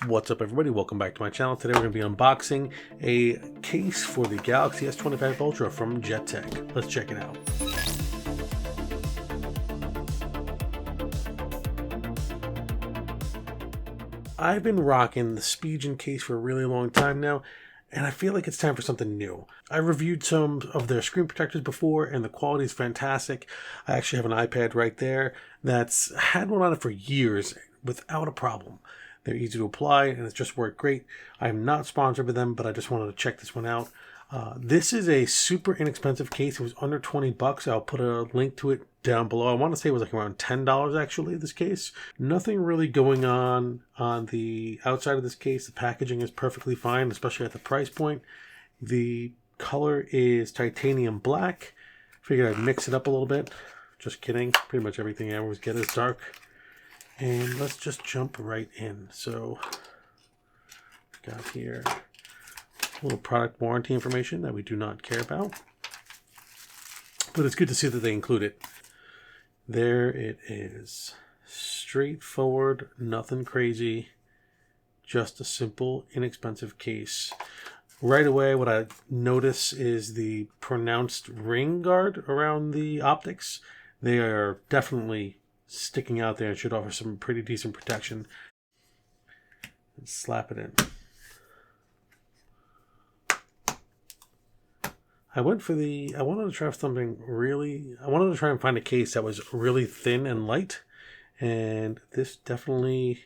What's up, everybody? Welcome back to my channel. Today we're going to be unboxing a case for the Galaxy S25 Ultra from JETech. Let's check it out. I've been rocking the Speedgen case for a really long time now, and I feel like it's time for something new. I reviewed some of their screen protectors before, and the quality is fantastic. I actually have an iPad right there that's had one on it for years without a problem. They're easy to apply, and it's just worked great. I am not sponsored by them, but I just wanted to check this one out. This is a super inexpensive case. It was under 20 bucks. I'll put a link to it down below. I want to say it was like around $10 actually, this case. Nothing really going on the outside of this case. The packaging is perfectly fine, especially at the price point. The color is titanium black. Figured I'd mix it up a little bit. Just kidding. Pretty much everything I always get is dark. And let's just jump right in. So, got here a little product warranty information that we do not care about. But it's good to see that they include it. There it is. Straightforward, nothing crazy. Just a simple, inexpensive case. Right away, what I notice is the pronounced ring guard around the optics. They are definitely sticking out there and should offer some pretty decent protection. And slap it in. I wanted to try something really, I wanted to try and find a case that was really thin and light, and this definitely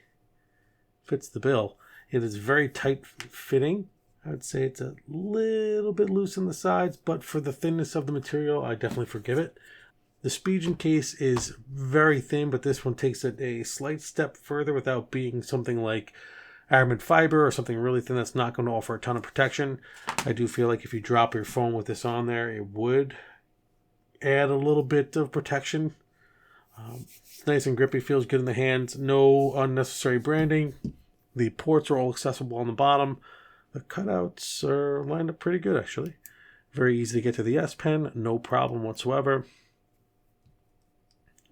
fits the bill. It is very tight fitting. I would say it's a little bit loose on the sides, but for the thinness of the material, I definitely forgive it. The Speedgen case is very thin, but this one takes it a slight step further without being something like aramid fiber or something really thin that's not going to offer a ton of protection. I do feel like if you drop your phone with this on there, it would add a little bit of protection. It's nice and grippy, feels good in the hands. No unnecessary branding. The ports are all accessible on the bottom. The cutouts are lined up pretty good, actually. Very easy to get to the S Pen, no problem whatsoever.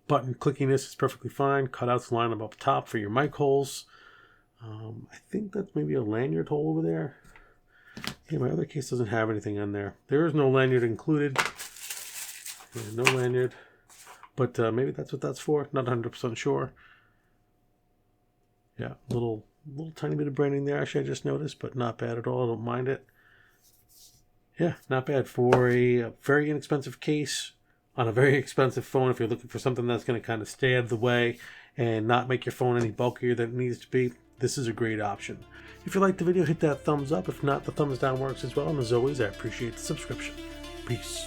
Button clickiness is perfectly fine. Cutouts line up top for your mic holes. I think that's maybe a lanyard hole over there. Yeah, my other case doesn't have anything on there. There is no lanyard included. Yeah, no lanyard. But maybe that's what that's for. Not 100% sure. Yeah, little tiny bit of branding there. Actually, I just noticed, but not bad at all. I don't mind it. Yeah, not bad for a very inexpensive case on a very expensive phone. If you're looking for something that's going to kind of stay out of the way and not make your phone any bulkier than it needs to be, this is a great option. If you liked the video, hit that thumbs up. If not, the thumbs down works as well. And as always, I appreciate the subscription. Peace.